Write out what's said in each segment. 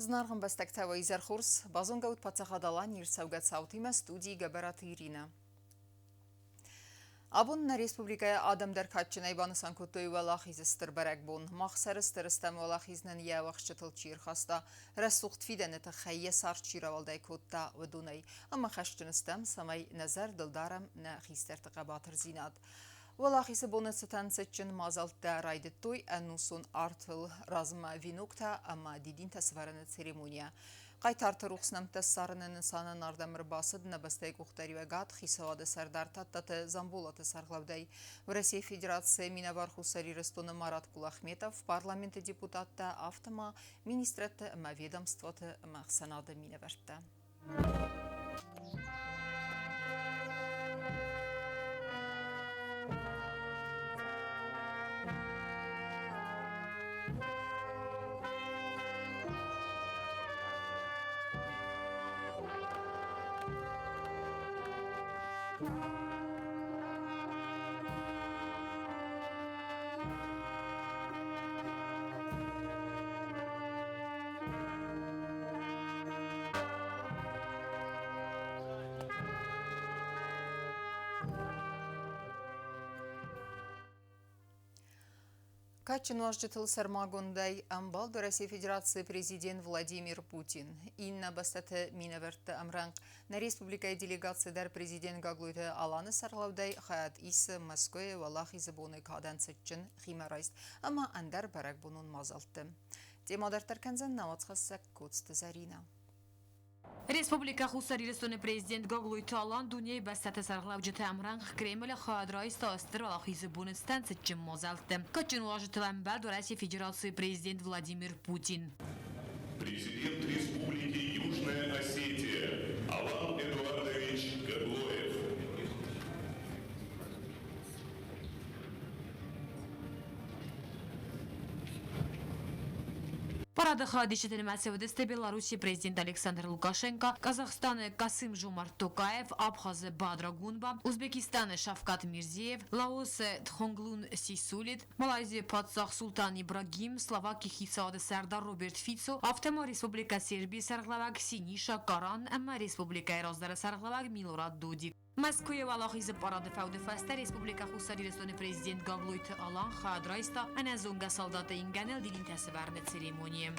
Знарган бастактава изархурс, базонгаут пацахадалан ирсаугат саутима студии габарат Ирина. Абун на республика Адамдар Катчинай банасан кутуй валахиз стырбарак бун. Махсар стырстам валахизнан явахчатыл чирхаста. Расухт фиден это хайя сар чиравалдай кутта вдунай. Ама хашчинстам самай назар дылдарам на хистертaqabatır зинад. Валахисы бонусатан сетчин мазалта райдеттой аннусон артыл разма винукта ама дидин тасвараны церемония. Қайтарты рухснамта сарынын инсанын ардамыр басыд набастай кухтаривагат хисавады сардартаттаты замбулаты сарглавдай. В России Федерации Минаварху Сарирестуны Марат Кулахметов парламенты депутатта автома министраты ама ведомствоты ама санады Минаварта. Качин важжитыл сармагундай амбал до России Федерации президент Владимир Путин. Инна бастаты минаверты амранг на республика делегации дар президент Гаглуйты аланы сарлаудай хаят исы Москве валах изабуны кадан сетчин химарайст, ама андар барак бунун мазалты. Темадар тарканзан навацхасак куцты Зарина. Республика Хусарирестуны президент Гаглуй Талан Дуняй бастаты сарглавжыты амранг Кремля хадрайста астыр валахизы буныстан сетчин мазалты. Качин важжытыл амбал до России Федерации президент Владимир Путин. Президент Республики Южная Осетия Алан Эдуардович Гаглоев. Парада хадишетен Беларуси Беларуси президент Александр Лукашенко, Казахстана Касым Жомарт Токаев, Абхазы Бадра Гунба, Узбекистана Шавкат Мирзиев, Лаоса Тхонглун Сисулит, Малайзия Патсах Султан Ибрагим, Словакия Хисаада Сардар Роберт Фицо, Автома Республика Сербия Сарглавак Синиша Каран, Ама Республика Раздара Сарглавак Милорад Дудик. Москве валахизы парады фауды фаста Республика Хусарирестуны президент Гаглуйты Алан хадрайста аназунга солдата ингенел дилин тәсібәрні церемония.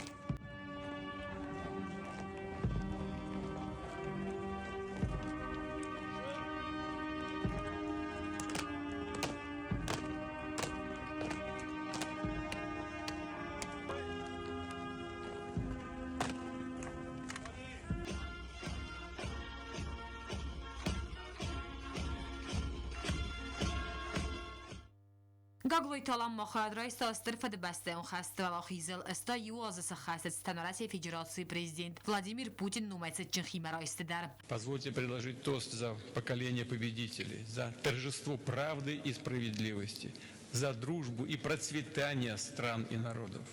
Гаглуй Талан махадрайста астырфады басты он хасты валахизел эста юазы хасет станарасия Федерации президент Владимир Путин нумайсетчин химарайстыдар. Позвольте предложить тост за поколение победителей, за торжество правды и справедливости, за дружбу и процветание стран и народов.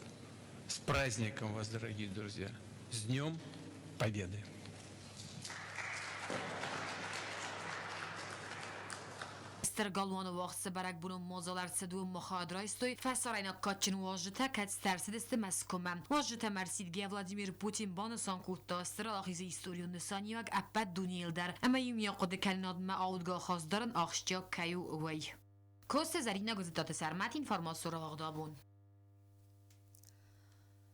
С праздником вас, дорогие друзья! С Днем Победы! Галуану вақсы барак бұның мозалар сәдуі мұхадрайстой фәсарайна қатчин важыта кәтстәрсідісті мәскома. Важыта мәрсидге Владимир Путин баны санкуртта сыралақизы историоны санивак әппәт дүниелдер. Әмә юмия қоды кәлінадыма аудға хаздарын ақшча кәю ұвай. Көсті Зарина гүзітаты сәрмәт информациялы ғағдабун.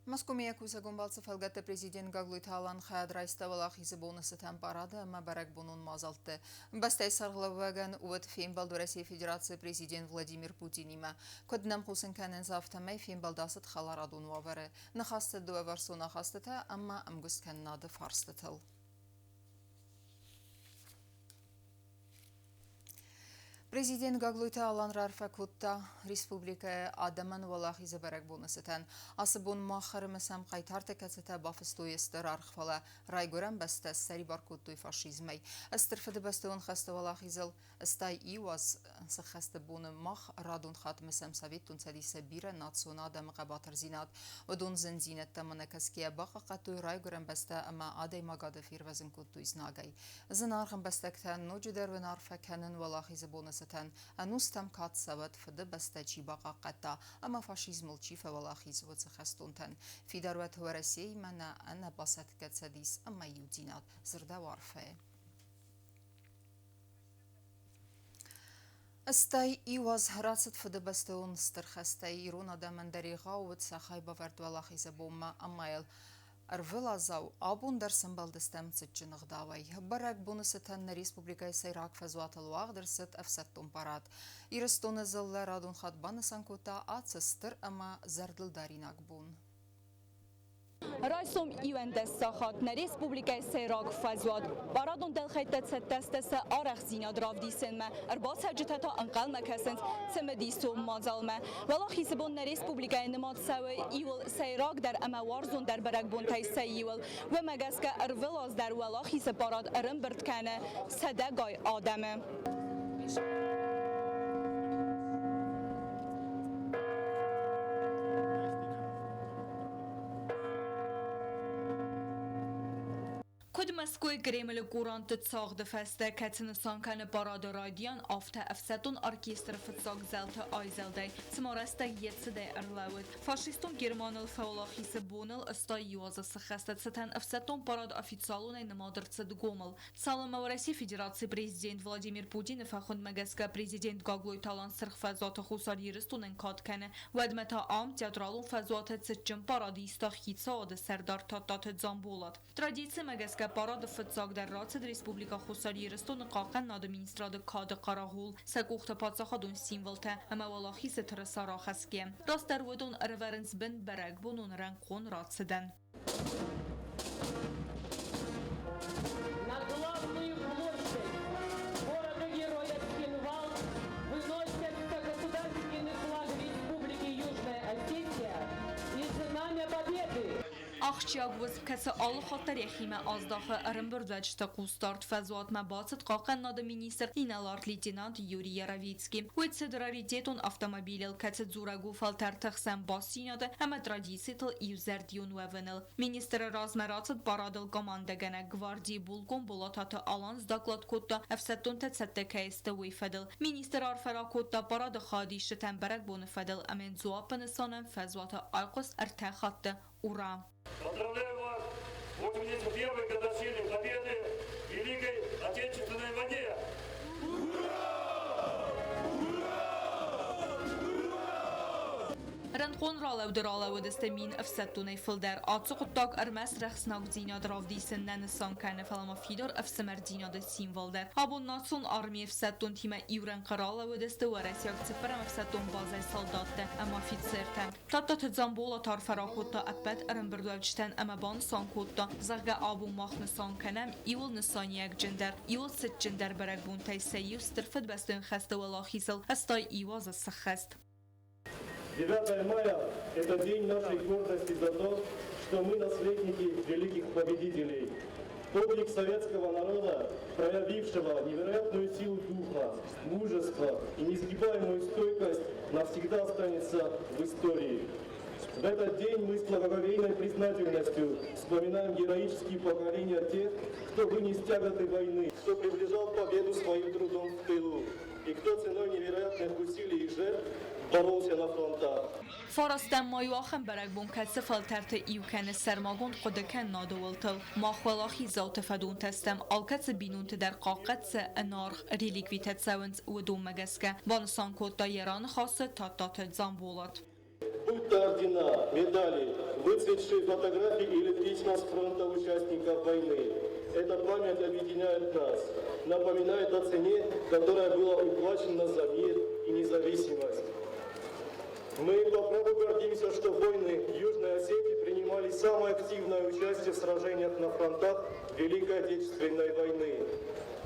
Москве кусагумбалцы фалгата президент Гаглуй Талан хадрайста валахизы бонусы там парады, ама барак бунун мазалты. Бастай сарглаваган уат феймбал до России Федерации президент Владимир Путин има. Коднам хусын канен завтамай феймбалдасыт халарадун вавары. Нахасты дуа варсу нахастыта, ама амгуст каннады фарстытыл. Президент Гаглуйты Алан Рарфакутта Республика Адаман валахизы барак бонусытан. Асыбун махарымы сам қайтарты кәсіті бафыстуй естір арқфала райгөрен басты сәри баркуттуй фашизмай. Әстірфіді бастуын қасты валахизыл істай иуаз сықасты буны мах радун хатымы сам советтун сәдисі бірі национ адамы қабатыр зинат. Удун зінзинетті мұны кәския бақы қатуй райгөрен басты ама адай магады фирвазын күттуй знагай. Зын арғын бастактан нөджудер вен арфаканын валахизы бонусы ستن انوستم کات سوت فده بستجی باقا قطع اما فاشیزم الچیف ولاخیز وتخستونتن في دروت ورسي منا أنا بسط كتسديس أما يودينات زردا وارفه استای ایواز هراسد فده بستون سترخسته ایرونا دمندری غاوت سخای باورد ولاخیز بوما امایل Арвелазау абун дерсен балдестем цитчинах давай. Барак бонусетен на республикай Сайрак фазуатал вагдерсет эфсеттун парад. Ирестон зелле радун хат банасан кота ацестер ама зардылдаринак бун. Райсом ивендес сахат на республикай Сайрак фазуат. Парадун делхайтет сеттестесе арах зина дравдисен ма. Арбас хджтата анқал макасент سمديسو مازالما ولا خيسبون ريسبوبليكا نمات سوي يول سيراك در اما وارزون در برقبون تايسا يول ومجاسكا ارفلاز در ولا خيسبارات ارنبرت كان صدقاي آدمه Moskva Kreml kurant tsag de feste katsın sankan parad radian afta efsetun orkestr fıtsag zelta ayzeldey smarasta yetside erlawet faşistun germanal faolahisi bonal sta yuaza sıxastat satan efsetun parad ofitsialunay namadır tsdgomel Salama России Федерации президент Владимир Путин фахун магаска президент Гаглой талан сырх фазата хусар yiristun katkane vedmeta am teatralun fazata tsçim paradista xitsa de serdar tatat zambolat tradisi magaska parad فتصاق در راتد ریسپوبلیکا خوساریرستون قاقن ناد مینستراد کاد قراغول سکوخت پاتساخدون سیمولته اما والاخی سترسا راخسکیه راست در ودون رورنس بن برگ بونون رنقون راتسدن На главную площадь города-героя Цхинвал выносится государственный флаг Республики Южная Осетия и знамя Победы. Ахчиаг وز کس آل خاطر یخیمه آزداخه ارنبردج تقو ستارت فزوات مباسط قاقن ناد مینیستر اینالارت لیتینانت یوری یراویتسکی وید سدراریتیتون автомобилел کس زورگو فالتر تخسن باسیناده همه ترادیسیتل ایوزردیون وونل مینیستر رازمراتت بارادل گماندگنه گواردی بولگون بولاتات آلانز داکلات کوتا افستون تتسته است ویفدل مینیستر آرفرا کوتا باراد خادیش تنبرک بون فدل امن زوابن سانن فزوات آیقوس ارتخات ура! Поздравляю вас с 81-й годовщиной победы в Великой Отечественной войне! رندخون رالاو درالاو دستمین افستونی فلدر آتسو قطاق ارمس رخصناق زینا دراودیسن ننسان کنه فلما فیدار افسمر زینا د سیموالدر هابون ناسون آرمی افستون تیم ایورن قرالاو دست ورسیاق سفرم افستون بازای سالدات ده اما فید سرتن تاتا تزنبولا تار فراخوتا اپت ارن بردوچتن اما بان سان کوتا زغ آبون ماخ نسان کنم ایول نسانیاک جندر ایول ست جندر برگ بون تای سیو سترفت بستن خسته ولا خیسل استای ایواز السخست 9 мая – это день нашей гордости за то, что мы наследники великих победителей. Подвиг советского народа, проявившего невероятную силу духа, мужество и несгибаемую стойкость, навсегда останется в истории. В этот день мы с благоговейной признательностью вспоминаем героические поколения тех, кто вынес тяготы войны, кто приближал победу своим трудом в тылу и кто ценой невероятных усилий и жертв боролся на фронтах. فارستم مایواخم برگ بون کسی فلترت ایوکن سرماگون خودکن نادولتل ماخولاخی زوت فدون تستم آلکت بینونت در قاقت انارخ ریلیکویتت سونز و دوم مگسکه بانسان کود دایران خاصه تاتات زنبولات Будь то ордена, медали, выцветшие фотографии или письма с фронта участников войны. Эта память объединяет нас, напоминает о цене, которая была уплачена за мир и независимость. Мы по праву гордимся, что воины Южной Осетии принимали самое активное участие в сражениях на фронтах Великой Отечественной войны.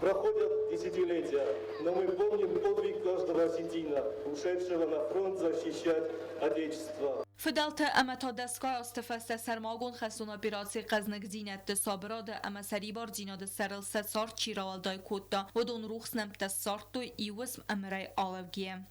Проходят десятилетия, но мы помним подвиг каждого осетина, ушедшего на фронт защищать Отечество. فدالت اما تا دستگاه استفسته سرماگون خستون اپیراسی قزنگ زینت ده سابراده اما سریبار زیناد سرل ست سار چیراوال دای کود دا و دون روخ سنمت سارت دو ایوسم امرای آلوگیه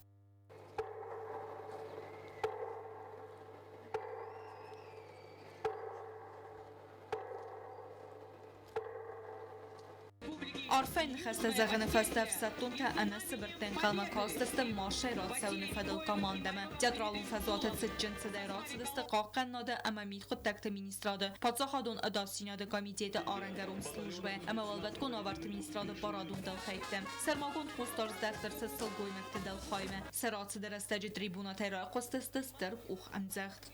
عارفين خسته زغن فسته فستون تا أنا سبرتين قلما كاستست ماشي رات سون فدل قماندمه تياترالون فزات سجن سديرات سدستقاق ناده أما ميخد تكت مينستراده پادشاهادون اداسیناد کمیته آرنگرون سلوجبه اما والبت کن آورت مینستراد بارادون دل خیکتم سرماگون خوستار دفتر سسل گویمکت دل خایمه سرات درستج трибунат را قستستستر ух амзахт.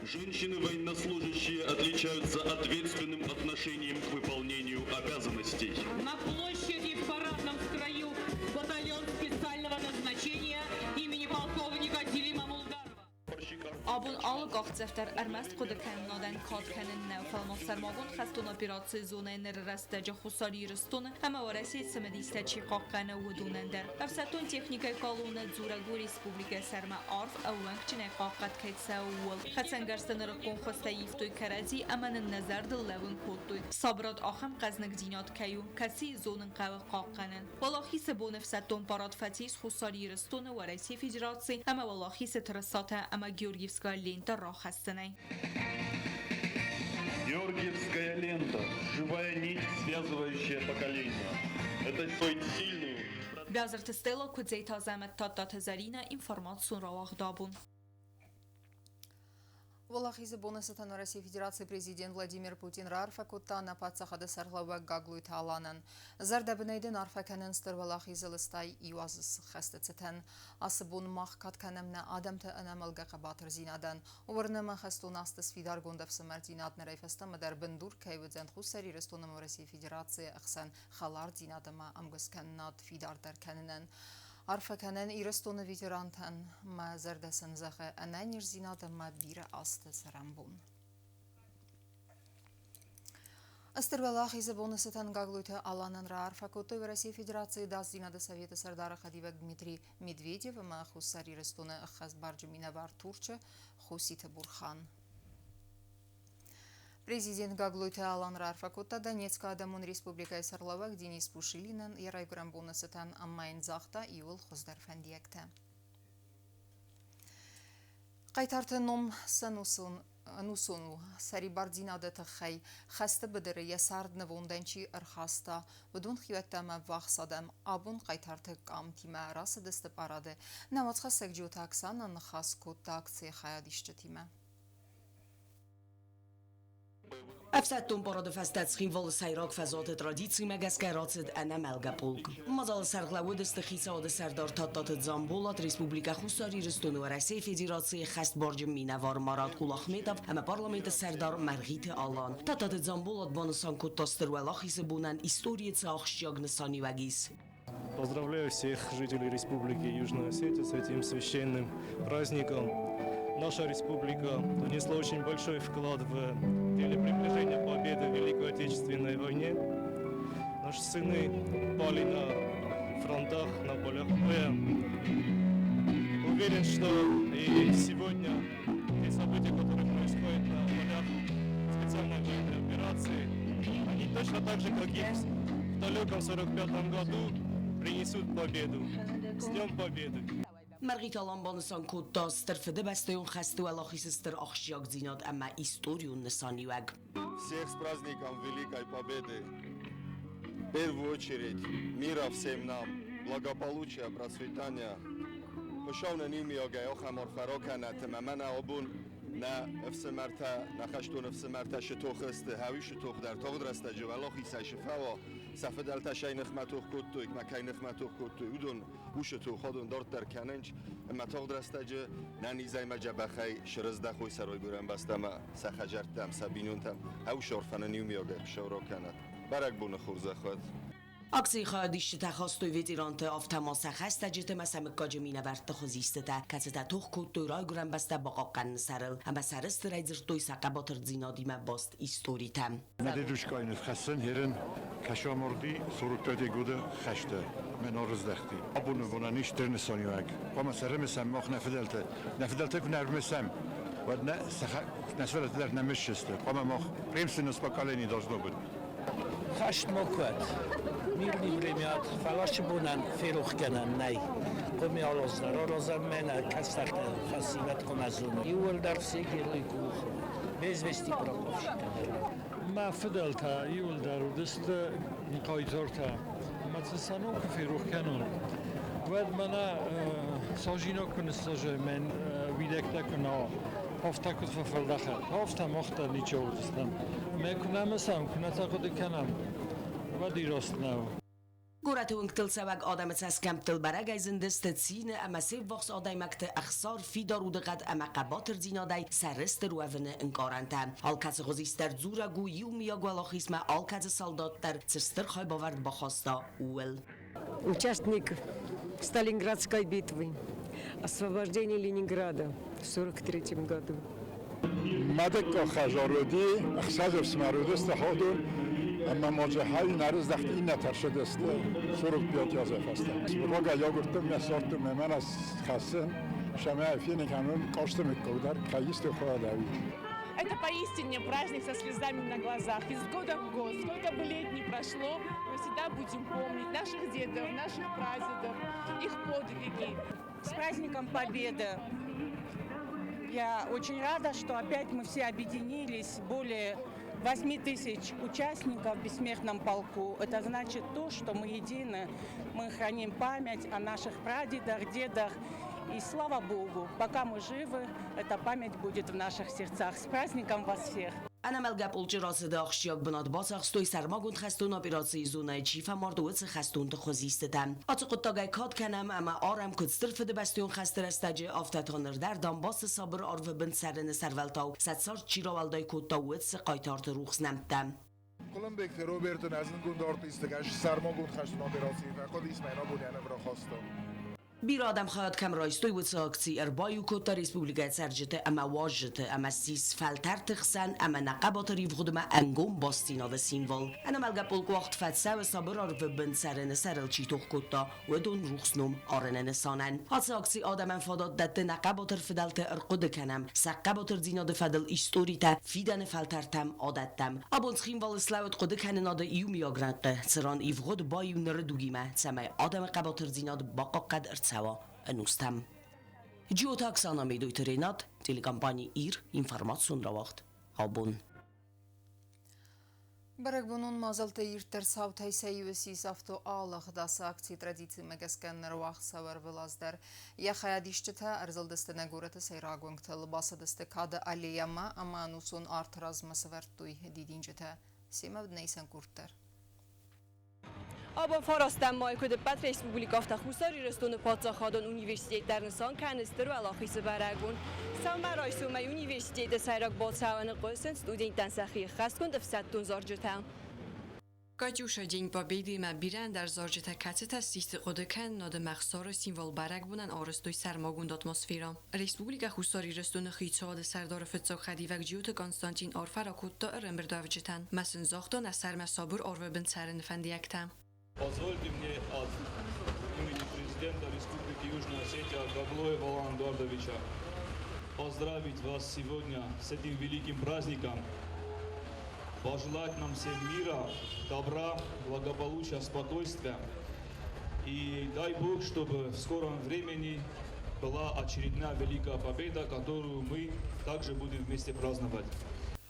Женщины военнослужащие отличаются ответственным отношением к выполнению обязанностей. На площади в парадном строю батальон специального назначения имени полковника Дилима Мулдарова. Abun alı qaxtəftər ərməst qodu kənnadən kad kənin nəvfəlmat sərmagun xəstun operasiya zonaya nərrəstəcə xusari rıstun həmə varəsi etsimədistə çiqaq qənə vudunəndər. Əfsətun texnikay qalunə Zuragu Respublika sərmə arf əvvənk çinə qaqət kəytsə uvul. Xətsəngərstən rıqqon xəstə yiftuy kərəzi əmənin nəzər dılləvin kodduy. Sabrat axım qəznıq dinat kəyu kəsi zonun qəvə qaqqənin. Valaxi səbu nəfsətun parat fətis xusari rıstun varəsi federatsi əmə valaxi sətrəsatə əmə Георгиевская лента рахастеней. Георгиевская лента – живая нить, связывающая поколения. Это стоит сильную. Бязарт стела кудзейта замет таттат зарина информацию равах дабун. Валахиз бонусатан России Федерации президент Владимир Путин рарфакутта на пацахада сарлава гаглуй таланан. Зардабнейден арфаканен стер валахиз листай иуазс хастецетен. Асбун мах катканемна адамта анамалга кабатр зинадан. Увернема хастун астас фидар гондав самартинат нарайфаста мадар бендур кайвдзен хусари рестонам России Федерации ахсан халар зинадама амгусканнат фидар дарканен. Арфаканен ирестон ветерантан ма зардасан захе ананир зината ма бира асты сарамбун. Астервалах из бонусатан гаглуйта аланан ра арфакотой в России Федерации даст зинада Совета Сардара Хадива Дмитрий Медведев ма хусари рестона Хазбарджи Минавар Турча Хусита Бурхан. Президент Гаглуйта Алан Рарфакота Донецка Адамун Республика Сарлавак Денис Пушилинен и Райграм Бонусатан Аммайн Захта и Ул Хоздарфандиекте. Қайтарты ном санусуну сарибардинада тахай хаста бедere ясардны вонданчи архаста بدون خیوتم وقصدم آبون قیترت کام تیمه راست دست پاراده نماز خستک جو تاکسان نخاس کو تاکسی خیادیشت تیمه. Əfsətdun parada fəstətsxin valı sayraq fəzatı tradisi məgəskəratsid ənə məlgə polk. Mazalı sərqləvud istıxisa adı sərdar tattatı zambolat Respublika Xusari Ristonu və Rəsiy Federasiya xəst barcı minəvar Marat Qulaxmetov əmə parlamentə sərdar Mərğiti Alan. Tattatı zambolat banısan kottastır və laxisi bunən istoriyetsə axşyaqnısani vəgiz. Поздравляю всех жителей Республики Южная Осетия с этим священным праздником. Наша республика внесла очень большой вклад в деле приближения победы в Великой Отечественной войне. Наши сыны пали на фронтах, на полях боя. Уверен, что и сегодня те события, которые происходят на полях специальной военной операции, они точно так же, как и в далеком 45 году, принесут победу. С Днем Победы! Mərğit Alan banısan kottastır fıdı bəstəyun xəsti və laxisistır axşyaq zinad əmə istoriyun nısani vəq. Всех с праздником Великой Победы! В первую очередь мира всем нам, благополучия, процветания. Пошавна нимиоге охамор фарокана тамамана обун на эфсемарта на хаштун эфсемарта шитохест хавиш тох дар тог драста жвалохи сашфао سفدال تشاین خمتوخ کتوی مکین خمتوخ کتوی اودون وشتو خودون دارت در کننج اما تاق درستاجه ننیزای مجبخی شرزده خوی سرای گورم بستم سخجرتم سبینونتم او شورفن نیومیاگه شورا کند برک بونه خورزه خود Aksiyi xadişti təxastoy veterantı av təmasa xəstə citəmə səmikqacı minəvərtdə xozistə kəcətə tox koddoy ray görən bəstə baqaqqanın səril əmə səristə rəyzirtoy səqəbatır zinadimə bast istoritəm. Mədədüşqayınız xəssən herin kəşamordi sorukdədə qoda xəşdə mən arızdəxti. Abunu buna nişdir nisaniyak. Qama sərəmisəm max nəfidəltə günərmisəm və nəsvələtlər nəmişşistə. Qama max premsinus bakaleni должно быть. Хашт мокват. Мирни времят, фалаш бунан, ферух кенан, най. Коми алоздар, алозам мена, кастак хасиват коназуну. Иуэл дар все герлуй кух. Без вести проковши. ما فضلتا يولدر ودست قايتورتا متصنو كفيروخ كانون ود منا ساجينو كنستاجه من ويدكتا كنا هفته كنت ففردخه هفته مخته نيچه ودستم ما كنا مسام كنا تاخد کنم ودی راست نو Goratung tilsawag adamet as kamp tilbarag izindest tsine ama sevvox adaimakte akhsar fidar udqad ama qabater zinaday sarrest ruavne in karantan alkaz gozistar zura gu yumia gwalakhisma alkaz soldatlar церстер хайбавард бахоста уэл Участник Сталинградской битвы, освобождения Ленинграда в 1943 году. مدک خجالودی اخساز سمارودست هادون اما ماجهای نرز دخت این نتر شده است سرک بیاد یازف است سپراغا یاگرتم مسارتم من از خاصن شما افین کنون کاشتم کودر کایست خود داوی Это поистине праздник со слезами на глазах. Из года в год, сколько бы лет ни прошло, мы всегда будем помнить наших дедов, наших прадедов, их подвиги. С праздником Победы! Я очень рада, что опять мы все объединились, более 8 тысяч участников в бессмертном полку. Это значит то, что мы едины, мы храним память о наших прадедах, дедах. И слава Богу, пока мы живы, эта память будет в наших сердцах. С праздником вас всех! Ana melgapulchi rosida axshiyak binot basaq stoy sarmagund khastun operatsiy zona chifa mordowitz khastun khozistam. Atqottagay kod kanam ama aram kudstir fide bastion khastir astaji aftatonir dar dambas sabr arv bin sarin sarvaltaw satsar chirovalday kottawitz qaytart ruxsnamtam. Kolumbek Roberto nazn gundort istagash sarmagund khastun operatsiy faqat ismayna budyana bira khostam. بیرادم خواهد کم رایستوی و ساکتی اربایو کتا ریسپوبلیکای سرجته اما واجته اما سیس فلتر تخسن اما نقبات ریف خودم انگوم باستینا و سیمول انا ملگا پولک وقت فتسه و صبر آرف بند سرن سرل چی توخ کتا و دون روخسنوم آرنه نسانن ها ساکتی آدم انفادات دت نقبات رفدلت ارقود کنم سقبات ردینا دفدل ایستوری تا فیدن فلتر تم عادتم ابونس خیم والسلاوت قده کنن آده ایومی آگرنقه سران ایف خود بایو نردوگیمه سمای آدم قبات ردینا باقا قد سوا انوستم جیوتاکسانا میدوی ترینات تلکامپانی ایر اینفرماسیون را وقت آبون برگ بونون مازلت ایرتر ساوتای سیوسی سافتو آلخ داس اکتی ترادیتی مگسکن رواخ سوار ولازدر یا خیادیشته ارزل دست نگورت سیراگونگ تل باس دست کاد علیما اما نوسون آرتراز مسورتوی دیدینجته سیما بدنیسن کورتر Abban farasztán majkod Pat Respublika afta húszari rösztön Pacahadon Universitét Nisan kanisztır و alakhis براگون سام برای سومای Universitét سایرک باتساوان قسن студентан сахи خاصкон дефсаттун зоржета Катюша День Победы ма биран дар зоржета кацета истиқода кан нод махсор символ барак бунан оростой сармагунд атмосфера Республика хусари ростон хичад сардор фцок хадивак جیوت константин орфаракутта рембердавчетан масн зохтон аз сармасабур орвебен царен фандиякта Позвольте мне от имени президента Республики Южная Осетия Гаглоева Валерия Эдуардовича поздравить вас сегодня с этим великим праздником, пожелать нам всем мира, добра, благополучия, спокойствия. И дай Бог, чтобы в скором времени была очередная великая победа, которую мы также будем вместе праздновать.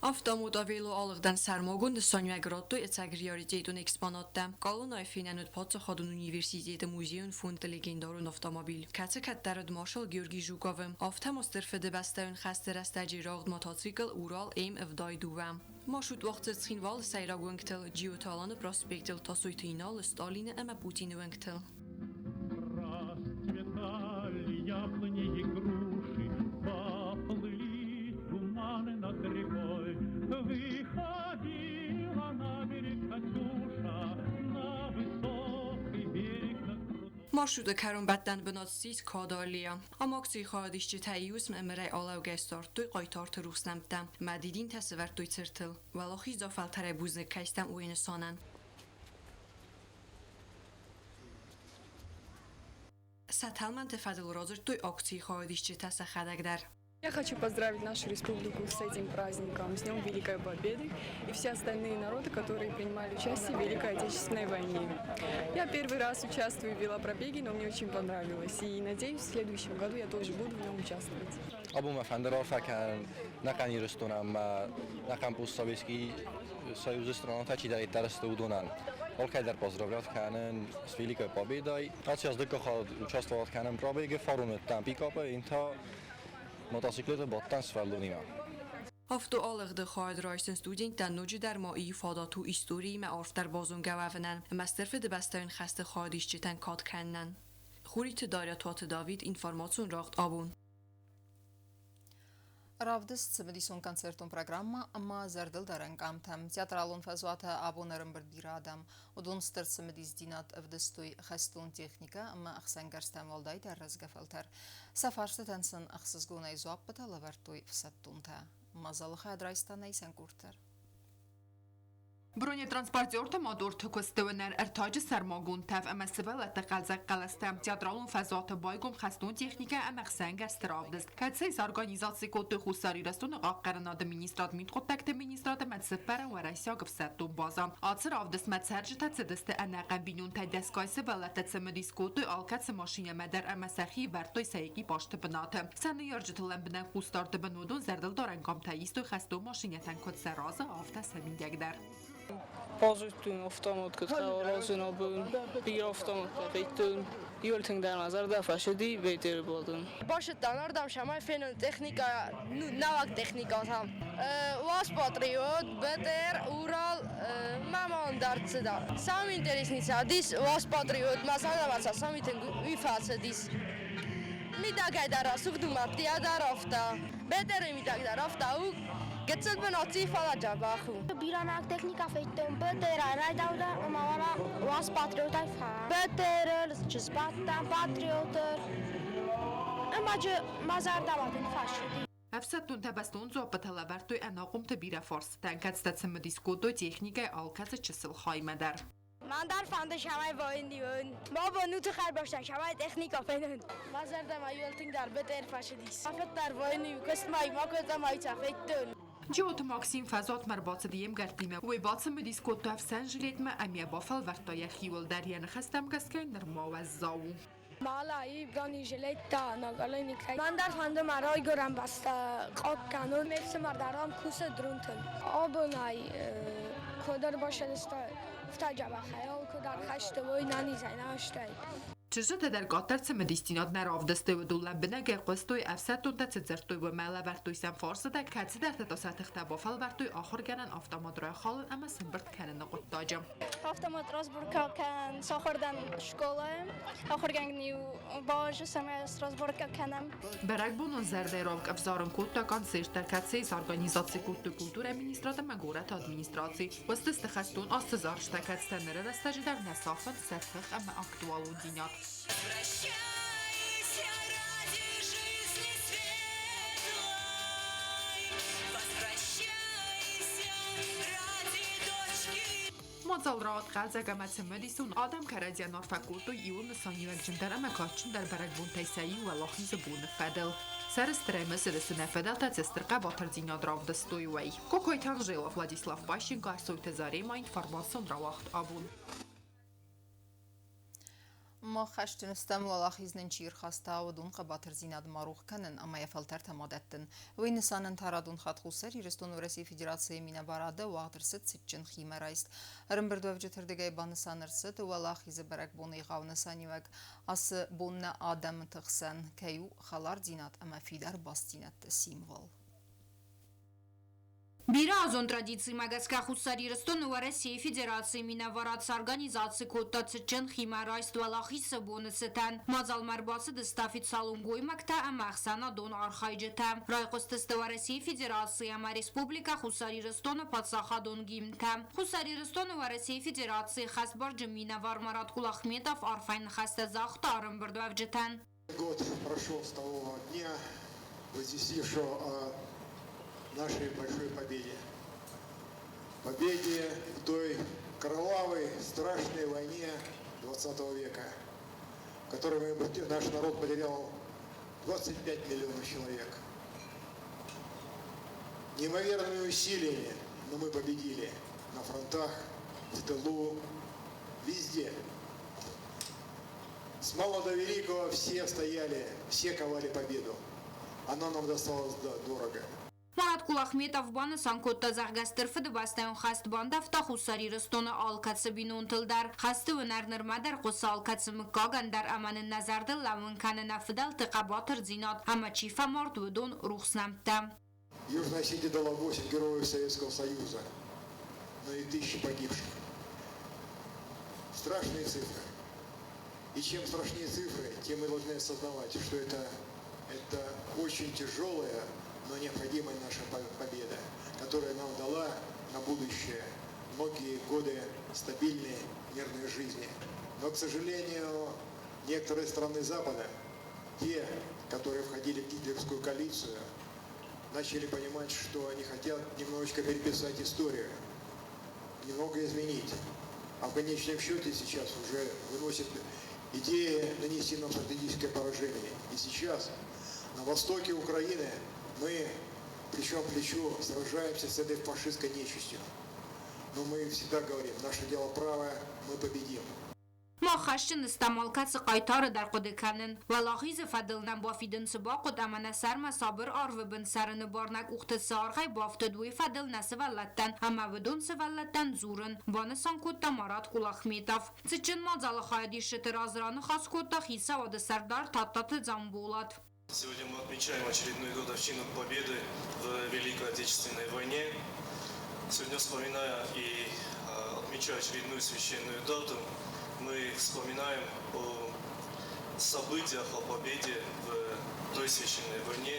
Автомутавилу алыгдан сармагунд соньвагротто эцагриоритетун экспонатта колонай финанут Пацахадон университети музеюн фунд легендарун автомобиль каца каттарад маршал Георгий Жуковым автомастер феде бастаун хастер астаджи рагд мотоцикл Урал М вдай дуам маршрут вақт цхинвал сайрагунгтел джиоталан проспектел тасуйтинал Сталин ама Путин вангтел маршрута карунбаттан бинотсиз кодалия амакси хадишчи тайюс мемрай алавгастар той қайтарт руснамтам мадидин тасвар той циртил валохи зафалтаре бузне кайстам уинсанан саталман тефадл розер той акции хадишчи таса хадагдар Я хочу поздравить нашу республику с этим праздником, с Днем Великой Победы и все остальные народы, которые принимали участие в Великой Отечественной войне. Я первый раз участвую в велопробеге, но мне очень понравилось. И надеюсь, в следующем году я тоже буду в нем участвовать. Абу Мафандара факан накани рестонам на кампус Советский Союз стран тачи да тарастудунан. Алхайдар поздравляют канен с великой победой. А сейчас докохал участвовать канен пробеге форуме там пикапы инта мотоциклеты боттан свалунима. Avtoallig de gaardreisten student dan noji در مایی فاداتو استوری ما آرف در بازون گوافنن مسترف de بسترین خسته خادیش جتن کات کنن. خوری تداریا توات داوید اینفورماسیون راخت آبون. Ravdis Cimedison koncertun programma amma zerdil daren kamtem. Teatralun fazwata abonerin birdira adam. Udun stır Cimedis dinat evdistui khastun texnika amma axsangarstan valday der razgafaltar. Safarsta tensin axsızguna izoabbata lavertui fsattunta. Mazalı xadraystan neysen kurtar. Bronetransportörte motor tököstövner ertajı sermagun tev ama sivelete qalzaq qalastam teatralun fazata baygum xastun texnika ama xsangar ravdis. Katsay organizatsiya kotu xusari rastun qaqqaran administrat mitqotak administrat matsepara wa raisya gfsatun bazam. Atsir ravdis matserji tatsidiste ana qambinun tadaskay sivelete tsemedis kotu alkat maşina madar ama saxi vertoy sayki baştı binatı. Səni yarjıtılan binan xustardı binudun zerdil daran qamtayistu xastun maşinatan kod sarazı afta samingagdar. بازوتون افتامد که خواهرازون آبون بیر افتامد قیتون یولتن در نظر دفع شدی بهتر بودن باشه داناردم شمای فنون تکنیکا نوک تکنیکات هم واس پاتریوت بهتر اورال مامان درد دا سام اینترسنیسا دیس واس پاتریوت مثلا مثلا سامی تنگو ویفاس دیس میداگای در راسوک دو ماتیا در افتا بهتر میداگ در افتا او Getsel benotzi fala jabahu. Biranak teknika feitum beter rajtauda mala was patriotai fa. Beter chispatta patrioter. Amaj mazardavatın faşidi. Efsettun tabastun zopata lavertoy anaqum tabira fors. Tankat statsama diskodo teknika alkası çisil haymadar. من در فند شمای واینیون ما با نوت خر باشن شمای تکنیکا فینن مازردم ایولتین در بتر فشدیس افت در واینیو کست ما کدام ایتافتون جوت ماکسیم فازات مرباط دیم گرتیمه و باطم دیسکوت اف سنجلیت ما امیا بافل ورتای خیول دریان خستم گسکن در موزاو مالایی گانی جلیت تا نگالای نکای من در فند مرای گرم بسته قاب کنون میفس مردارم کوس درونتن آبونای کدر باشه دسته افتاجابه خیال کدر خشته وی نانی زیناشته چجت در قطر سمدیستینات نرافدسته و دولت بنگه قصدوی افسدتون تزرتوی و مالا ورتوی سم فارسه در کتسی در تتاسات اختبافل ورتوی آخر گرن افتامادرای خالن اما سنبرد کنن قطاجم افتامادراز برکا کن ساخردن شکوله آخر گنگ نیو باج سمه استراسبورگ کنم برای بونون زرده راوک افزارن کتا کان سیش در کتسی سارگانیزاتسی کتو کلتور امینیسترات مگورت ادمینیستراتی وست استخستون آستزارشتا کتستنره دستجی در نصافت سرخخ اما اکتوالو دینات Возвращайся ради жизни светлой, возвращайся ради дочки. Мозал рад غزه گمت مدیسون آدم کردیان نرفکورتو یون سانیوک جندر اما کاتشن در برگ بونتای سایی و لاخیز بون فدل. سر استرمس رسونه فدل تسترقه باتر زیناد راو دستوی وی. کوکویتان جیلا Владислав Пащенко арсуйте зарема информацион равахт абун. ما خشتنستم ولاخیزن چیر خسته و دون قباتر زیناد ماروخ کنن اما یفلتر تمادتن و این سانن تارادون خط خوسری رستون ورسی فدراسیه مینه باراده و آقدر ست سچن خیمه رایست هرم بردو وجتر دگه بانسانر ست ولاخیز برک بونی غاون سانیوگ اس بون آدم تخسن کیو خلار زیناد اما فیدر باستینت سیموال Биразон традиции Магаска Хусарирстон в России Федерации Миноварат с организацией Коттацичен Химарайство Лахиса Бонусетан Мазал Марбасы Дестафит Салунгуй Макта Амахсана Дон Архайджета Райкостеста в России Федерации Ама Республика Хусарирстона Пацаха Дон Гимта Хусарирстона в России Федерации Хасбарджи Миновар Марат Кулахметов Арфайн Хаста Захтаром Бардуавджетан. Год прошел с того дня, возвестившего нашей большой победе. Победе в той кровавой, страшной войне 20 века, в которой наш народ потерял 25 миллионов человек. Неимоверными усилиями, но мы победили на фронтах, в тылу, везде. С мала до великого все стояли, все ковали победу. Она нам досталась дорого. Марат Кулахметов баны санкотта загастырфы дыбастайын хаст банда втахусари рыстоны алкатсы бинун тылдар. Хасты вынарныр мадар қоса алкатсы мыккагандар аманы назарды лавын канына фыдал тықабатыр зинат, ама чифа март выдон рухснамта. Южная Осетия дала 8 героев Советского Союза, но и 1000 погибших. Страшные цифры. И чем страшнее цифры, тем мы должны осознавать, что это очень тяжелая, но необходимая наша победа, которая нам дала на будущее многие годы стабильной мирной жизни. Но, к сожалению, некоторые страны Запада, те, которые входили в гитлеровскую коалицию, начали понимать, что они хотят немножечко переписать историю, немного изменить. А в конечном счете сейчас уже выносят идеи нанести нам стратегическое поражение. И сейчас на востоке Украины мы плечом к плечу сражаемся с этой фашистской нечистью. Но мы всегда говорим, наше дело правое, мы победим. ما خشن استعمالکت قایتار در قد کنن ولاغیز فدلنم بافیدن سباقت امن سرم صابر آرو بن سرن بارنک اخت سارغی بافت دوی فدل نسولتن اما بدون سولتن زورن وانسان کت مراد کلاخ میتاف چچن مازال خایدی شتر ازران خاص کت خیسا و سردار تاتات زنبولات. Сегодня мы отмечаем очередную годовщину победы в Великой Отечественной войне. Сегодня, вспоминая и отмечая очередную священную дату, мы вспоминаем о событиях, о победе в той священной войне.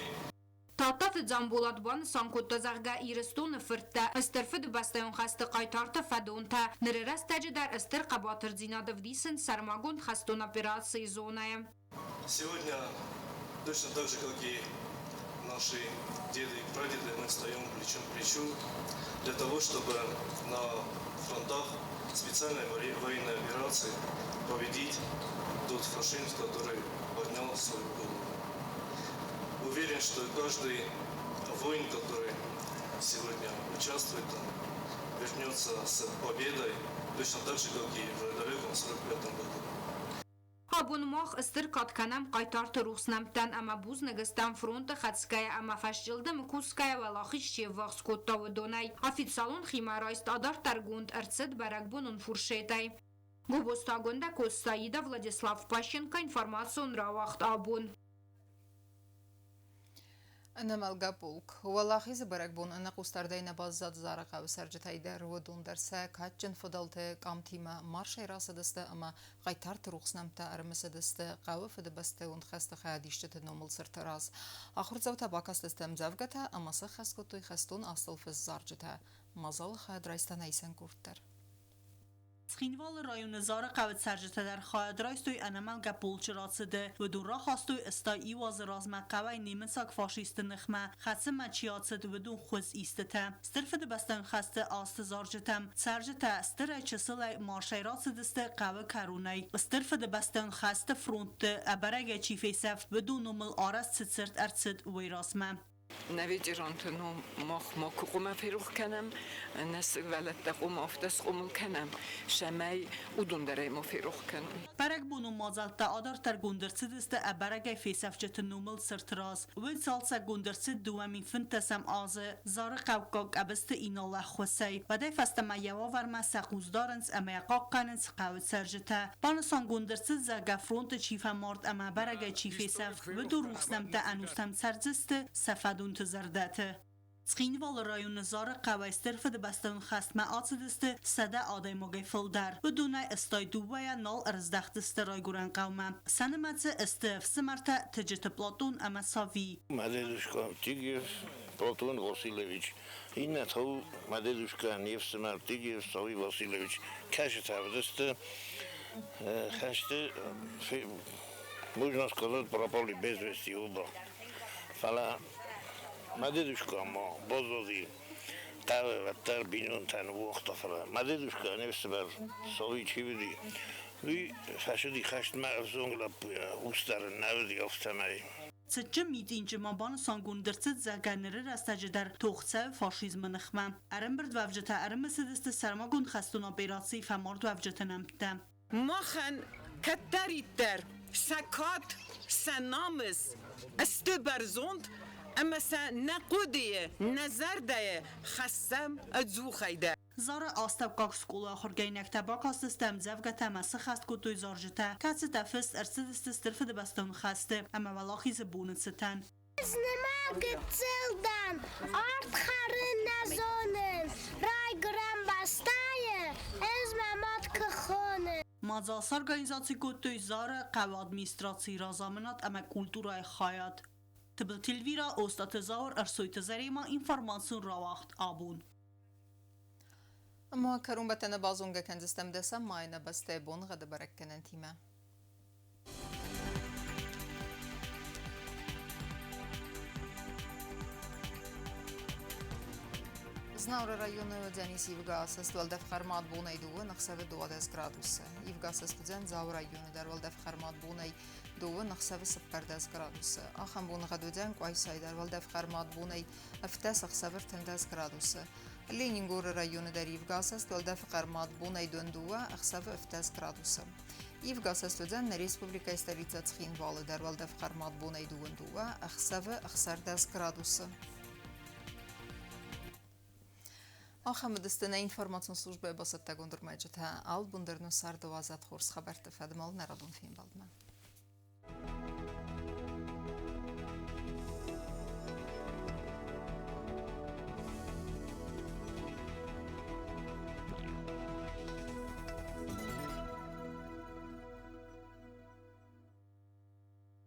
تاتات زنبولات بان سانکوت زغگا ایرستون فرتا استرفد بستیون خست قایتارت فدونتا نررست در استر قباتر زیناد ودیسن سرماگون خستون операции зоны. Сегодня, точно так же, как и наши деды и прадеды, мы встаем плечом к плечу для того, чтобы на фронтах специальной военной операции победить тот фашизм, который поднял свою голову. Уверен, что каждый воин, который сегодня участвует там, вернется с победой, точно так же, как и в далеком 45 году. Абун мах استرکات کنم قایتارت روسنمتن اما بوز نگستن فرونت خدسکای اما فشجلدم کوسکای ولاخیش چه وقت کوتا و دونای افیتسالون خیمارایست آدار ترگوند ارцد برگ بونون فرشیتای. گوبستا گنده کوستاییده ولادیسلاف پاشنکا інформаціон равахт абун. نملگا پولک ولاخیز برگ بون نقوستردین باززاد زارقا و سرجتای در ودون درسه کاتجن فضلت قامتیما مارشای راس دسته اما قایتارت روخسنمتا ارمس دسته قاوه فد بسته und خست خادیشت نومل سرتراز آخر زوتا باکاست استم زوجتا اما سخست کتوی خستون اصل فز زارجتا مازال خاد رایستان ایسن کورتر. Skinval rayonu zara qavet serjete der xayadraystoy anamal gapolchi ratsede ve dun ra xastoy esta iwaz razma qaway nemensak faşist nixma xatse machiyatsed ve dun khuz istete stirfede bastan xaste ast zarjetem serjete stere çesile marşayratsede qawe karunay stirfede bastan xaste frontte abarage chifesef ve dun numel aras tsirt artsid ve rasma نویجرانتونو مخ قوم فروخ کنم نس ولد قوم افتس قوم کنم شمای ودون داره ما فروخ کنم. برگ بونو مازالتا آدار تر گندرسد است برگ فیسافجت نومل سرتراز و سالسا گندرسد دوامین فنتسم آز زار قوقاق ابست ایناله خوسی و دی فستم یوا ورما سقوزدارنس اما قاقنس قوت سرجته بانسان گندرسد زرگ فرونت چیف مارد اما برگ چیفیساف و دو روخسنم تا انوستم سرزست سفدون تزردته. سخینوال رایون زار قوایستر فد بستون خست معاصد است سده آدای مگفل در و دونه استای دوبای نال ارزدخت است رای گران قومم سنمت استف سمرت تجت پلاتون اما ساوی مددوشکا تیگیف پلاتون واسیلویچ این نتاو مددوشکا نیف سمر تیگیف ساوی واسیلویچ کش تابدست خشته možno сказать пропали без вести оба. Фала مددوشکا ما بازدی قوه و تر بینون تن وقت فلا مددوشکا نفس بر ساوی چی بدی وی فشدی خشت معرفزون لب اوستر نودی افتمایی سچه میدین جما بان سانگون درست زگنره رستجه در توخصه فاشیزم نخمه ارم برد وفجته ارم سدست سرماگون خستون آپیراسی فمارد وفجته نمتم ماخن کتری در سکات سنامز است برزوند اما سا نقودیه نظردیه خستم ادزو خیده Zara astapkak skula xorgeynek tabak astistem zevga temesi xast kutuy zarjite. Katsi tefist ersidistis tirfi de beston xaste. Ama valaxi zibunit siten. Znema gıtıldan, art xarın nazonin, ray gram bastaye, ezmemat kıxonin. Mazas organizacji kutuy zara qav administracji razaminat ama kulturay xayat. Tıbıl tilvira ostatı zaur ersoyte zarima informasyon ravaxt abun. اما کرون بتن بازونگه کنزستم دسم ماینه بسته بون غده برکنن تیمه Znavra rayonu Dzenis Ivgasas Valdef Xarmat Bunay duva naqsave 20 gradus. Ivgasas Dzen Zaur rayonu dar Valdef Xarmat Bunay duva naqsave 10 gradus. Axam bun gadudzen Qaysay dar Valdef Xarmat Bunay aftas naqsave 10 gradus. Leningur rayonu dar Ivgasas Valdef Xarmat Bunay duva naqsave 10 gradus. Ivgasas Dzen Respublika stolica Txinvalı dar Valdef Xarmat Bunay duva naqsave 10 gradus. آخر دستنا اینفورماسیون служби باسط تگوندر ماجتها آل بندرنو سر دوازد خورس خبر تفادمال نردون فیم بالدمان.